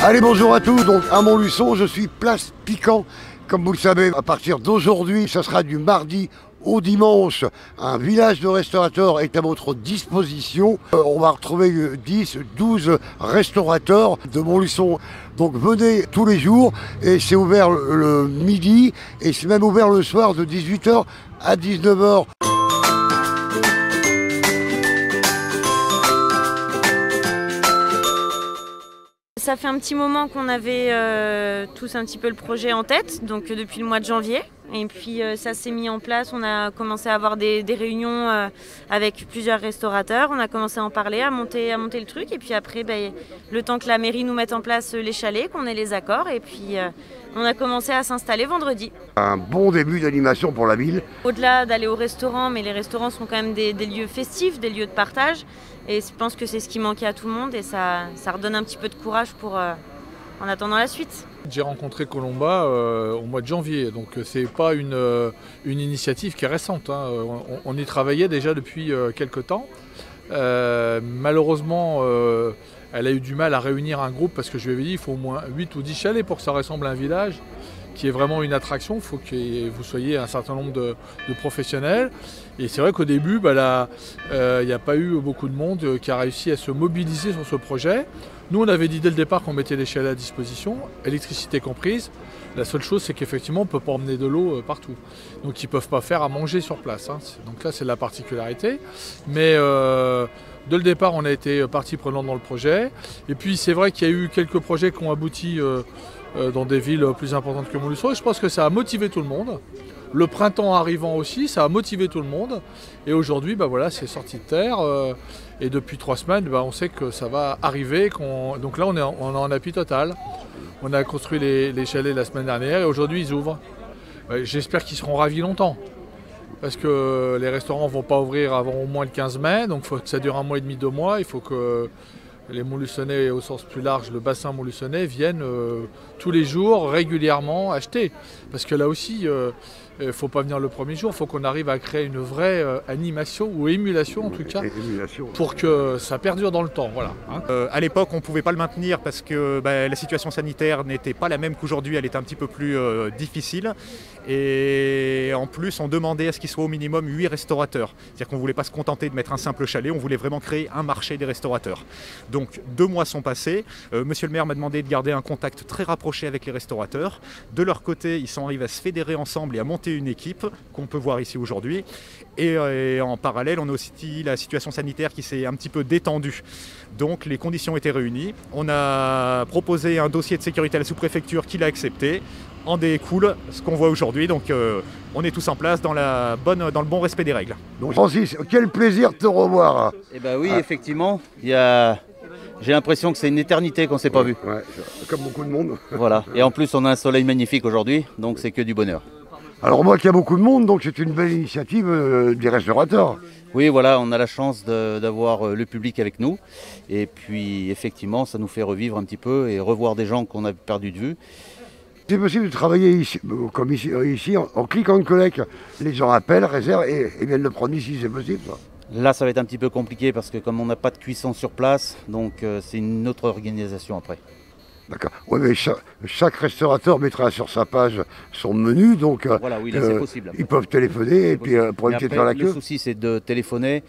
Allez, bonjour à tous, donc à Montluçon, je suis place Piquant. Comme vous le savez, à partir d'aujourd'hui, ça sera du mardi au dimanche. Un village de restaurateurs est à votre disposition. On va retrouver 10, 12 restaurateurs de Montluçon. Donc venez tous les jours et c'est ouvert le midi et c'est même ouvert le soir de 18 h à 19 h. Ça fait un petit moment qu'on avait tous un petit peu le projet en tête, donc depuis le mois de janvier. Et puis ça s'est mis en place, on a commencé à avoir des réunions avec plusieurs restaurateurs, on a commencé à en parler, à monter le truc. Et puis après, le temps que la mairie nous mette en place les chalets, qu'on ait les accords, et puis on a commencé à s'installer vendredi. Un bon début d'animation pour la ville. Au-delà d'aller au restaurant, mais les restaurants sont quand même des lieux festifs, des lieux de partage. Et je pense que c'est ce qui manquait à tout le monde et ça redonne un petit peu de courage pour en attendant la suite. J'ai rencontré Colomba au mois de janvier, donc c'est pas une initiative qui est récente. Hein. On y travaillait déjà depuis quelques temps. Malheureusement, elle a eu du mal à réunir un groupe parce que je lui avais dit il faut au moins 8 ou 10 chalets pour que ça ressemble à un village qui est vraiment une attraction. Il faut que vous soyez un certain nombre de professionnels. Et c'est vrai qu'au début, il n'y a pas eu beaucoup de monde qui a réussi à se mobiliser sur ce projet. Nous, on avait dit dès le départ qu'on mettait les chalets à disposition, électricité comprise. La seule chose, c'est qu'effectivement, on ne peut pas emmener de l'eau partout. Donc, ils ne peuvent pas faire à manger sur place. Hein. Donc là, c'est la particularité. Mais dès le départ, on a été partie prenante dans le projet. Et puis, c'est vrai qu'il y a eu quelques projets qui ont abouti dans des villes plus importantes que Montluçon. Et je pense que ça a motivé tout le monde. Le printemps arrivant aussi, ça a motivé tout le monde. Et aujourd'hui, c'est sorti de terre. Et depuis 3 semaines, on sait que ça va arriver. Donc là, on est en appui total. On a construit les chalets la semaine dernière et aujourd'hui, ils ouvrent. J'espère qu'ils seront ravis longtemps. Parce que les restaurants ne vont pas ouvrir avant au moins le 15 mai. Donc il faut que ça dure 1 mois et demi, 2 mois. Il faut que les Montluçonnais, au sens plus large, le bassin montluçonnais, viennent tous les jours, régulièrement, acheter. Parce que là aussi, il ne faut pas venir le premier jour, il faut qu'on arrive à créer une vraie animation, ou émulation en tout cas, pour que ça perdure dans le temps. Voilà, hein. À l'époque, on ne pouvait pas le maintenir parce que la situation sanitaire n'était pas la même qu'aujourd'hui, elle était un petit peu plus difficile. Et en plus, on demandait à ce qu'il soit au minimum 8 restaurateurs. C'est-à-dire qu'on ne voulait pas se contenter de mettre un simple chalet, on voulait vraiment créer un marché des restaurateurs. Donc 2 mois sont passés, monsieur le maire m'a demandé de garder un contact très rapproché avec les restaurateurs. De leur côté, ils sont arrivés à se fédérer ensemble et à monter une équipe qu'on peut voir ici aujourd'hui. Et en parallèle, on a aussi la situation sanitaire qui s'est un petit peu détendue. Donc les conditions étaient réunies. On a proposé un dossier de sécurité à la sous-préfecture qui l'a accepté. En découle ce qu'on voit aujourd'hui. Donc on est tous en place dans le bon respect des règles. Donc Francis, quel plaisir de te revoir. Eh bien oui, effectivement, j'ai l'impression que c'est une éternité qu'on ne s'est pas vu. Ouais, comme beaucoup de monde. Voilà. Et en plus, on a un soleil magnifique aujourd'hui, donc c'est que du bonheur. Alors moi, qu'il y a beaucoup de monde, donc c'est une belle initiative des restaurateurs. Oui, voilà, on a la chance d'avoir le public avec nous. Et puis, effectivement, ça nous fait revivre un petit peu et revoir des gens qu'on a perdu de vue. C'est possible de travailler ici, comme ici en click and collect. Les gens appellent, réservent et viennent le prendre ici, c'est possible ça. Là, ça va être un petit peu compliqué parce que comme on n'a pas de cuisson sur place, donc c'est une autre organisation après. D'accord. Oui, mais chaque restaurateur mettra sur sa page son menu, donc voilà, oui, là, c'est possible. Ils peuvent téléphoner et puis pour éviter de faire la queue. Le souci, c'est de téléphoner.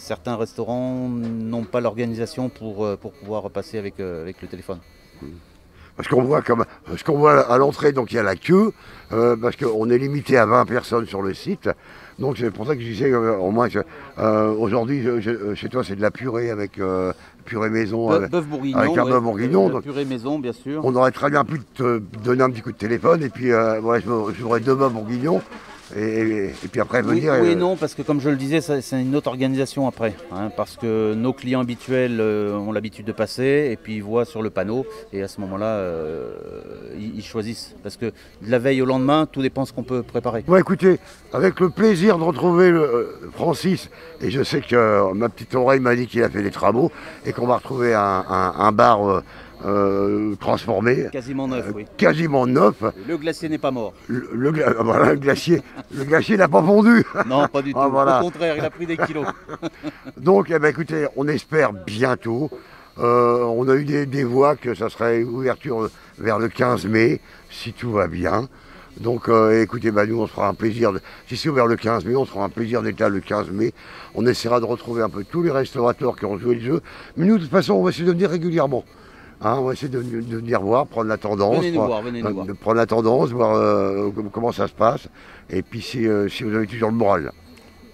Certains restaurants n'ont pas l'organisation pour pouvoir passer avec le téléphone. Parce qu'on voit ce qu'on voit à l'entrée, donc il y a la queue, parce qu'on est limité à 20 personnes sur le site. Donc c'est pour ça que je disais, au moins, aujourd'hui, chez toi, c'est de la purée avec purée maison. Bœuf bourguignon. Avec un bœuf bourguignon. Donc, purée maison, bien sûr. On aurait très bien pu te donner un petit coup de téléphone, et puis j'aurais 2 bœufs bourguignons. Et puis après venir... Oui et non, parce que comme je le disais, c'est une autre organisation après. Hein, parce que nos clients habituels ont l'habitude de passer et puis ils voient sur le panneau et à ce moment-là, ils choisissent. Parce que de la veille au lendemain, tout dépend de ce qu'on peut préparer. Bon écoutez, avec le plaisir de retrouver Francis, et je sais que ma petite oreille m'a dit qu'il a fait des travaux et qu'on va retrouver un bar... transformé. Quasiment neuf, oui. Quasiment neuf. Le glacier n'est pas mort. Le glacier n'a pas fondu. Non, pas du tout. Voilà. Au contraire, il a pris des kilos. Donc, écoutez, on espère bientôt On a eu des voix que ça serait ouverture vers le 15 mai, si tout va bien. Donc écoutez, nous on se fera un plaisir, si c'est ouvert le 15 mai, on se fera un plaisir d'être là le 15 mai. On essaiera de retrouver un peu tous les restaurateurs qui ont joué le jeu. Mais nous de toute façon on va essayer de venir régulièrement. Hein, on va essayer de venir voir, prendre la tendance, Venez nous voir, venez nous voir. prendre la tendance, voir comment ça se passe. Et puis si vous avez toujours le moral.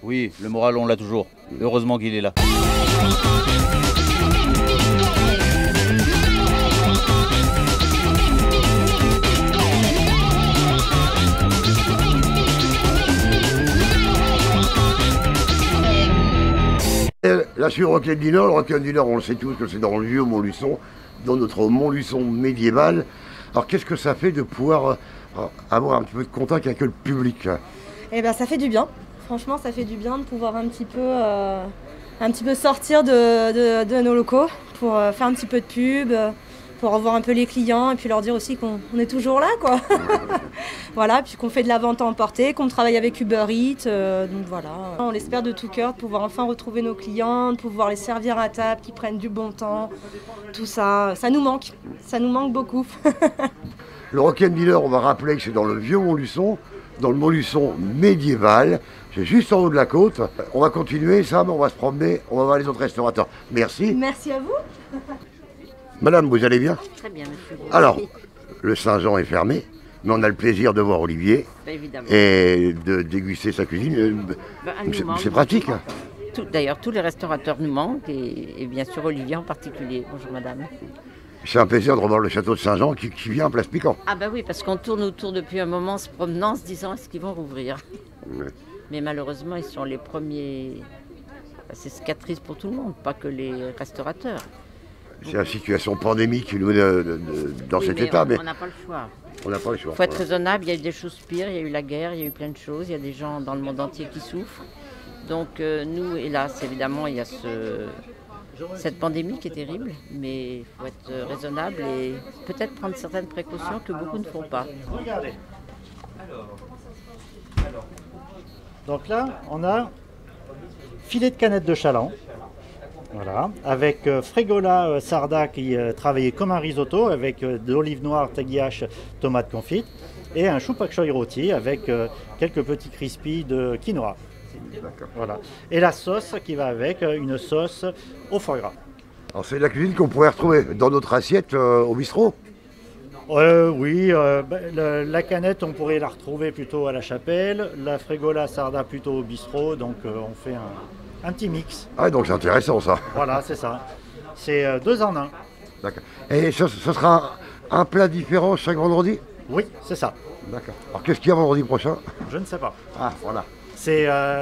Oui, le moral on l'a toujours. Heureusement qu'il est là. Là sur le Rock'n Dinner, on le sait tous que c'est dans le vieux Montluçon, dans notre Montluçon médiéval. Alors qu'est-ce que ça fait de pouvoir avoir un petit peu de contact avec le public? Eh ben ça fait du bien. Franchement, ça fait du bien de pouvoir un petit peu sortir de nos locaux pour faire un petit peu de pub, pour revoir un peu les clients et puis leur dire aussi qu'on est toujours là, quoi. Voilà, puis qu'on fait de la vente à emporter, qu'on travaille avec Uber Eats, donc voilà. On l'espère de tout cœur de pouvoir enfin retrouver nos clients, de pouvoir les servir à table, qu'ils prennent du bon temps. Tout ça, ça nous manque beaucoup. Le Rock'n Dinner, on va rappeler que c'est dans le vieux Montluçon, dans le Montluçon médiéval. C'est juste en haut de la côte. On va continuer, Sam, on va se promener, on va voir les autres restaurateurs. Merci. Merci à vous. Madame, vous allez bien? Très bien, monsieur. Alors, le Saint-Jean est fermé, mais on a le plaisir de voir Olivier Évidemment. et de déguster sa cuisine. C'est pratique. Hein. D'ailleurs, tous les restaurateurs nous manquent et bien sûr Olivier en particulier. Bonjour madame. C'est un plaisir de revoir le château de Saint-Jean qui vient à Place Piquant. Ah bah oui, parce qu'on tourne autour depuis un moment, en se promenant, en se disant est-ce qu'ils vont rouvrir. Ouais. Mais malheureusement, ils sont les premiers. C'est cicatrice pour tout le monde, pas que les restaurateurs. C'est la situation pandémique qui nous met dans Oui, cet mais état, mais on n'a pas le choix. on n'a pas le choix. Il faut être raisonnable, il y a eu des choses pires, il y a eu la guerre, il y a eu plein de choses, il y a des gens dans le monde entier qui souffrent. Donc nous, hélas, évidemment, il y a cette pandémie qui est terrible, mais il faut être raisonnable et peut-être prendre certaines précautions que beaucoup ne font pas. Regardez. Donc là, on a filet de canette de chaland. Voilà, avec Frégola Sarda qui travaillait comme un risotto avec de l'olive noire, tagliache, tomate confite et un chou pak choy rôti avec quelques petits crispy de quinoa. Voilà. Et la sauce qui va avec, une sauce au foie gras. Alors c'est de la cuisine qu'on pourrait retrouver dans notre assiette au bistrot. Oui, la canette on pourrait la retrouver plutôt à la Chapelle, la Frégola Sarda plutôt au bistrot, donc on fait un petit mix. Ah donc c'est intéressant ça. Voilà, c'est ça. C'est 2 en 1. D'accord. Et ce sera un plat différent chaque vendredi? Oui, c'est ça. D'accord. Alors qu'est-ce qu'il y a vendredi prochain? Je ne sais pas. Ah voilà.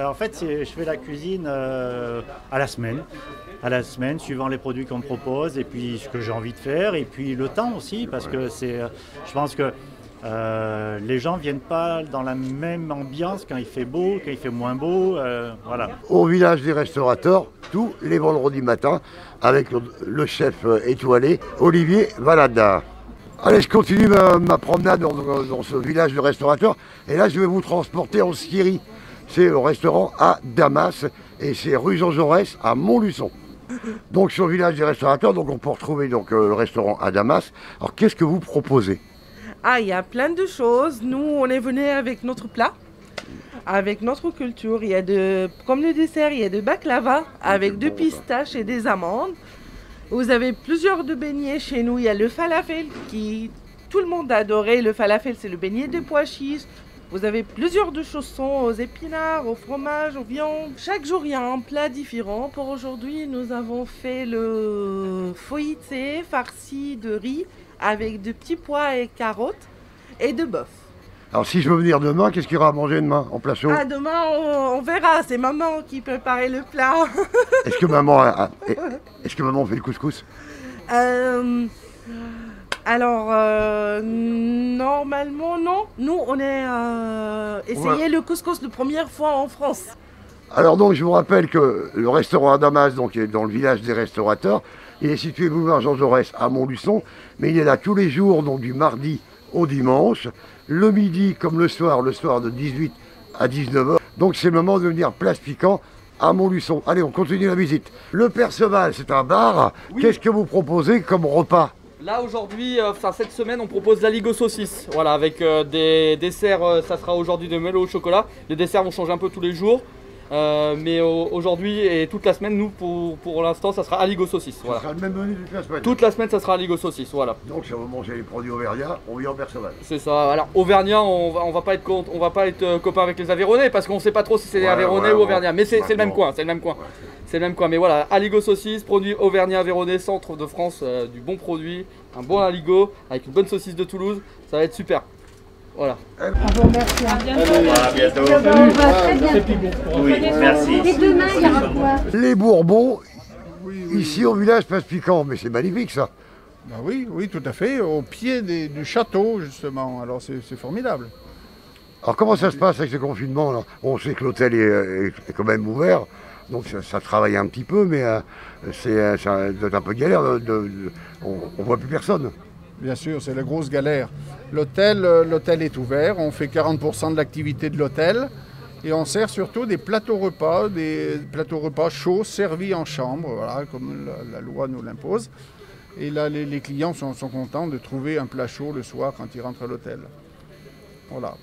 En fait, je fais la cuisine à la semaine, suivant les produits qu'on me propose et puis ce que j'ai envie de faire et puis le temps aussi parce que je pense que les gens viennent pas dans la même ambiance quand il fait beau, quand il fait moins beau, voilà. Au village des restaurateurs, tous les vendredis matins, avec le chef étoilé, Olivier Valada. Allez, je continue ma promenade dans ce village de restaurateurs et là je vais vous transporter en Syrie. C'est le restaurant à Damas et c'est rue Jean Jaurès à Montluçon. Donc sur le village des restaurateurs, donc on peut retrouver le restaurant à Damas. Alors qu'est-ce que vous proposez? Ah, il y a plein de choses. Nous, on est venu avec notre plat, avec notre culture. Il y a comme le dessert, il y a de baklava avec de pistaches et des amandes. Vous avez plusieurs de beignets chez nous. Il y a le falafel qui tout le monde a adoré. Le falafel, c'est le beignet de pois chiches. Vous avez plusieurs de chaussons aux épinards, au fromage, aux viandes. Chaque jour, il y a un plat différent. Pour aujourd'hui, nous avons fait le feuilleté farci de riz avec de petits pois et carottes et de bœuf. Alors si je veux venir demain, qu'est-ce qu'il y aura à manger demain en plat chaud? Ah, demain, on verra. C'est maman qui préparait le plat. Est-ce que maman fait le couscous? Alors, normalement, non. Nous, on a essayé le couscous la première fois en France. Alors donc, je vous rappelle que le restaurant à Damas, donc, est dans le village des restaurateurs. Il est situé boulevard Jean Jaurès à Montluçon, mais il est là tous les jours, donc du mardi au dimanche, le midi comme le soir de 18 à 19h. Donc c'est le moment de venir Place Piquant à Montluçon. Allez, on continue la visite. Le Perceval, c'est un bar. Oui. Qu'est-ce que vous proposez comme repas? Là aujourd'hui, cette semaine, on propose l'aligo saucisse. Voilà, avec des desserts, ça sera aujourd'hui de Melo au chocolat. Les desserts vont changer un peu tous les jours. Mais aujourd'hui et toute la semaine, nous pour l'instant, ça sera aligo saucisse. Ça Voilà. sera le même menu toute la semaine. Toute la semaine, ça sera aligo saucisse. Voilà. Donc si on veut manger les produits auvergnats, on vient au Perceval. C'est ça. Alors Auvergnat, on va pas être copains avec les Aveyronais parce qu'on sait pas trop si c'est Aveyronais ou Auvergnat. Mais c'est le même coin, c'est le même coin. Ouais. C'est le même coin. Mais voilà, aligo saucisse, produit Auvergnat Aveyronais, centre de France, du bon produit, un bon aligo avec une bonne saucisse de Toulouse. Ça va être super. Voilà. À vous remercie. À bientôt. À bientôt. On va très bien. Oui, merci. Et demain, il y aura quoi? Les Bourbons, ici au village Place Piquant, mais c'est magnifique ça. Ben oui, oui, tout à fait, au pied du château justement, alors c'est formidable. Alors comment ça se passe avec ce confinement là? On sait que l'hôtel est quand même ouvert, donc ça travaille un petit peu, mais ça doit être un peu galère, on voit plus personne. Bien sûr, c'est la grosse galère. L'hôtel est ouvert, on fait 40% de l'activité de l'hôtel et on sert surtout des plateaux repas chauds servis en chambre, voilà, comme la loi nous l'impose. Et là, les clients sont contents de trouver un plat chaud le soir quand ils rentrent à l'hôtel. Voilà.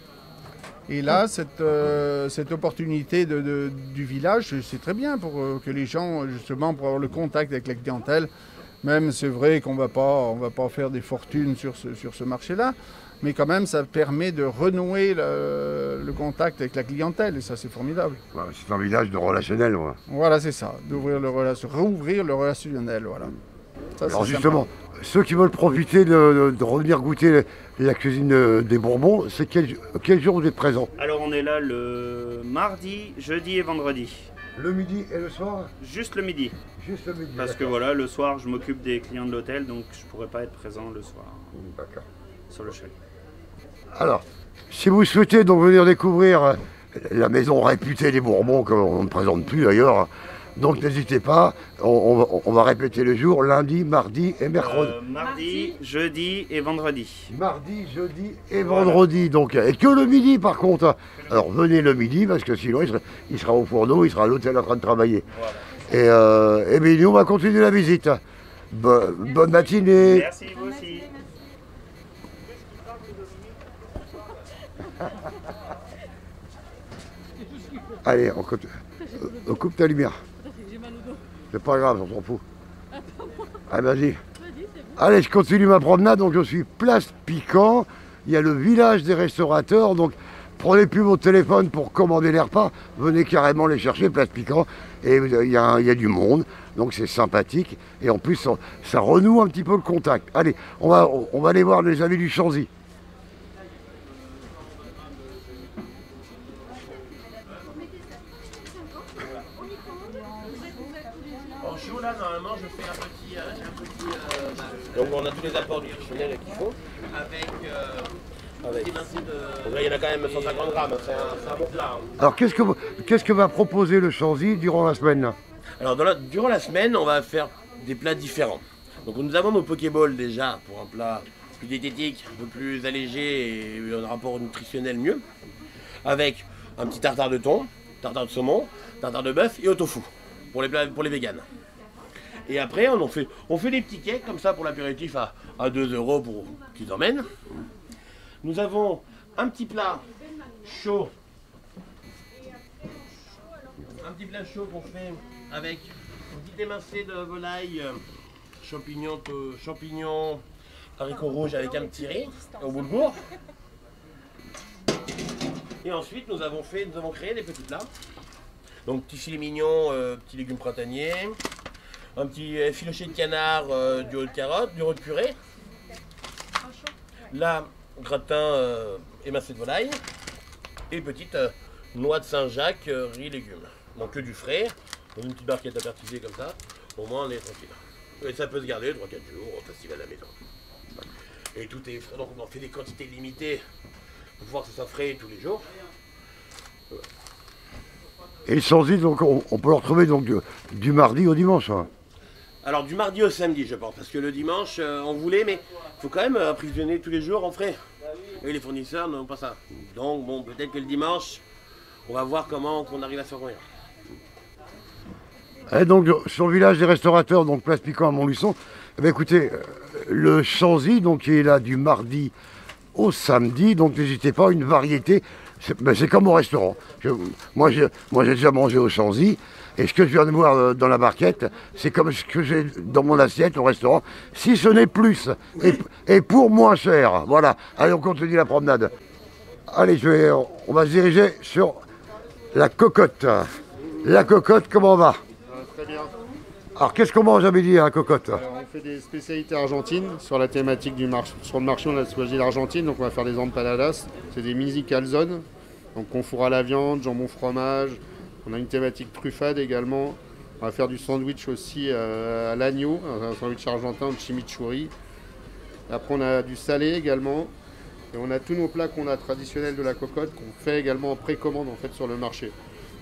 Et là, cette opportunité du village, c'est très bien pour que les gens, justement, pour avoir le contact avec la clientèle. Même c'est vrai qu'on va pas faire des fortunes sur ce marché-là, mais quand même ça permet de renouer le contact avec la clientèle et ça c'est formidable. Ouais, c'est un village de relationnel. Ouais. Voilà, c'est ça, rouvrir le relationnel, voilà. Ça, alors justement, ceux qui veulent profiter de revenir goûter la cuisine des Bourbons, c'est quel jour vous êtes présent? Alors on est là le mardi, jeudi et vendredi. Le midi et le soir? Juste le midi. Juste le midi. Parce que voilà, le soir, je m'occupe des clients de l'hôtel, donc je pourrais pas être présent le soir. D'accord. Sur le chalet. Alors, si vous souhaitez donc venir découvrir la maison réputée des Bourbons, qu'on ne présente plus d'ailleurs, donc n'hésitez pas, on va répéter le jour, lundi, mardi et mercredi. Mardi, jeudi et vendredi. Mardi, jeudi et vendredi, donc, et que le midi par contre. Alors venez le midi, parce que sinon il sera au fourneau, il sera à l'hôtel en train de travailler. Voilà. Et bien nous on va continuer la visite. Bonne matinée. Merci, vous aussi. Allez, on coupe ta lumière. C'est pas grave, on s'en fout. Allez, vas-y. Allez, je continue ma promenade, donc je suis place Piquant. Il y a le village des restaurateurs, donc prenez plus votre téléphone pour commander les repas, venez carrément les chercher, place Piquant. Et il y a du monde, donc c'est sympathique. Et en plus, ça renoue un petit peu le contact. Allez, on va aller voir les amis du Chanzy. Là, normalement, je fais un petit donc on a tous les apports nutritionnels qu'il faut. Avec il y en a quand même 150 grammes, c'est un bon plat. Hein. Alors qu'est-ce que va proposer le Chanzy durant la semaine là? Alors durant la semaine, on va faire des plats différents. Donc nous avons nos Pokéballs déjà pour un plat plus diététique, un peu plus allégé et un rapport nutritionnel mieux. Avec un petit tartare de thon, tartare de saumon, tartare de bœuf et au tofu pour les véganes. Et après, on fait des petits cakes comme ça pour l'apéritif à 2 € pour qu'ils emmènent. Nous avons un petit plat chaud. Un petit plat chaud qu'on fait avec un petit émincé de volaille, champignons, haricots rouges avec un petit riz au boulgour. Et ensuite, nous avons créé des petits plats. Donc, petit filet mignon, petits légumes printaniers. Un petit filoché de canard, du haut de carotte, du haut de purée. Là, gratin émincé de volaille. Et petite noix de Saint-Jacques, riz, légumes. Donc que du frais, dans une petite barquette apertisée comme ça. Au moins on est tranquille. Et ça peut se garder 3-4 jours au festival à la maison. Et tout est frais, donc on fait des quantités limitées pour pouvoir que ça soit frais tous les jours. Et le Chanzy, donc on peut le retrouver donc du mardi au dimanche. Hein. Alors du mardi au samedi je pense, parce que le dimanche on voulait, mais il faut quand même approvisionner tous les jours en frais. Et les fournisseurs n'ont pas ça. Donc bon, peut-être que le dimanche, on va voir comment on arrive à se revenir. Et donc sur le village des restaurateurs, donc place Piquant à Montluçon, eh bien, écoutez, le Chanzy, donc qui est là du mardi au samedi, donc n'hésitez pas, une variété, c'est comme au restaurant. Moi j'ai déjà mangé au Chanzy, et ce que je viens de voir dans la barquette, c'est comme ce que j'ai dans mon assiette au restaurant, si ce n'est plus, et pour moins cher. Voilà, allez, on continue la promenade. Allez, on va se diriger sur la cocotte. La cocotte, comment on va? Très bien. Alors, qu'est-ce qu'on mange à midi à la cocotte? On fait des spécialités argentines sur la thématique du marché. Sur le marché, on a choisi l'Argentine, donc on va faire des empanadas. C'est des mini calzones, donc on fourre à la viande, jambon fromage. On a une thématique truffade également. On va faire du sandwich aussi à l'agneau, un sandwich argentin de chimichurri. Après, on a du salé également. Et on a tous nos plats qu'on a traditionnels de la cocotte qu'on fait également en précommande en fait sur le marché.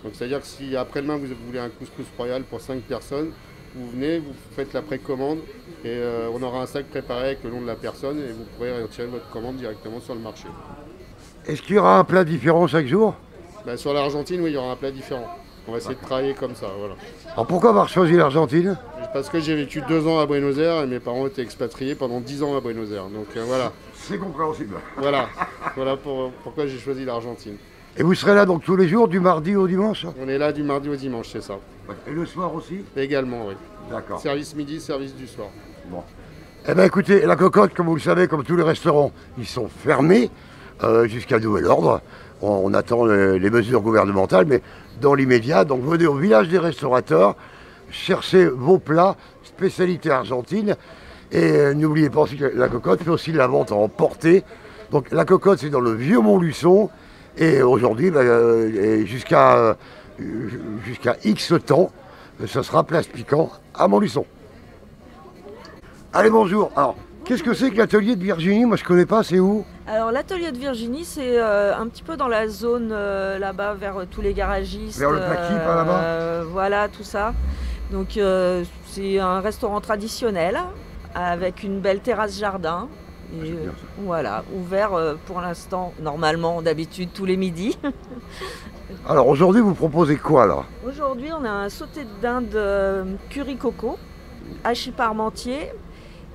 Donc c'est-à-dire que si après-demain vous voulez un couscous royal pour 5 personnes, vous venez, vous faites la précommande et on aura un sac préparé avec le nom de la personne et vous pourrez retirer votre commande directement sur le marché. Est-ce qu'il y aura un plat différent chaque jour? Sur l'Argentine, oui, il y aura un plat différent. On va essayer de travailler comme ça, voilà. Alors pourquoi avoir choisi l'Argentine? Parce que j'ai vécu 2 ans à Buenos Aires et mes parents étaient expatriés pendant 10 ans à Buenos Aires. Donc voilà. C'est compréhensible. Voilà pourquoi j'ai choisi l'Argentine. Et vous serez là donc tous les jours, du mardi au dimanche? On est là du mardi au dimanche, c'est ça. Et le soir aussi? Également, oui. D'accord. Service midi, service du soir. Bon. Eh bien écoutez, la cocotte, comme vous le savez, comme tous les restaurants, ils sont fermés jusqu'à nouvel ordre. On attend les mesures gouvernementales, mais dans l'immédiat, donc venez au village des restaurateurs, cherchez vos plats, spécialité argentine, et n'oubliez pas aussi que la cocotte fait aussi de la vente en portée. Donc la cocotte, c'est dans le vieux Montluçon, et aujourd'hui, jusqu'à X temps, ce sera place Piquant à Montluçon. Allez, bonjour. Alors, qu'est-ce que c'est que l'atelier de Virginie? Moi, je connais pas, c'est où? Alors, l'atelier de Virginie, c'est un petit peu dans la zone là-bas, vers tous les garagistes. Vers le Paquis, par là-bas? Voilà, tout ça. Donc, c'est un restaurant traditionnel, avec une belle terrasse jardin. Et, voilà, ouvert pour l'instant, normalement, d'habitude, tous les midis. Alors, aujourd'hui, vous proposez quoi, là? Aujourd'hui, on a un sauté de dinde curry coco, hachis parmentier.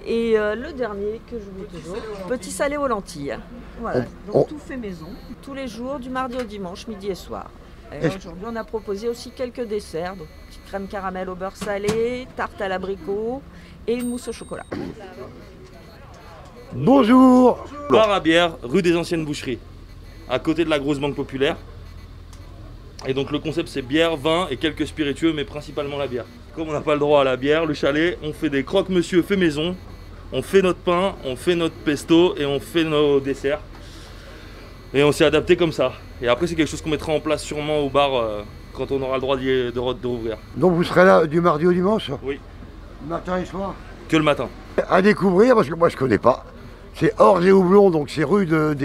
Et le dernier que je vous toujours, petit salé aux lentilles. Voilà, donc tout fait maison, tous les jours, du mardi au dimanche, midi et soir. Et aujourd'hui, on a proposé aussi quelques desserts, donc petite crème caramel au beurre salé, tarte à l'abricot et une mousse au chocolat. Bonjour. Bar à bière, rue des Anciennes Boucheries, à côté de la grosse banque populaire. Et donc le concept c'est bière, vin et quelques spiritueux, mais principalement la bière. Comme on n'a pas le droit à la bière, le chalet, on fait des croque-monsieur fait maison. On fait notre pain, on fait notre pesto et on fait nos desserts. Et on s'est adapté comme ça. Et après c'est quelque chose qu'on mettra en place sûrement au bar quand on aura le droit de rouvrir. Donc vous serez là du mardi au dimanche? Oui. Matin et soir? Que le matin. À découvrir, parce que moi je connais pas. C'est Orge et Houblon, donc c'est rue de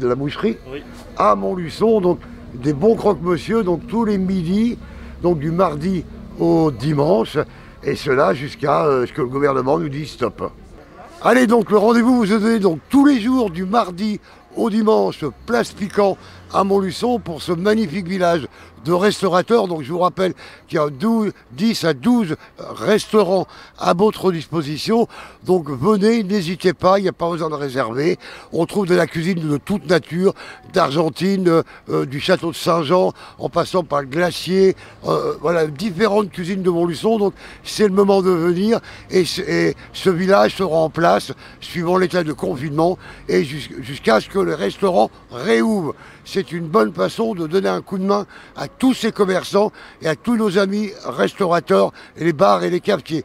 la Boucherie, oui. À Montluçon, donc des bons croque-monsieur, donc tous les midis, donc du mardi au dimanche, et cela jusqu'à ce que le gouvernement nous dise stop. Allez, donc le rendez-vous vous est donné donc tous les jours du mardi au dimanche, place Piquant à Montluçon pour ce magnifique village de restaurateurs. Donc je vous rappelle qu'il y a 10 à 12 restaurants à votre disposition. Donc venez, n'hésitez pas, il n'y a pas besoin de réserver. On trouve de la cuisine de toute nature, d'Argentine, du château de Saint-Jean, en passant par le glacier, voilà, différentes cuisines de Montluçon. Donc c'est le moment de venir et ce village sera en place suivant l'état de confinement et jusqu'à ce que le restaurant réouvre. C'est une bonne façon de donner un coup de main à tous ces commerçants et à tous nos amis restaurateurs, les bars et les cafetiers.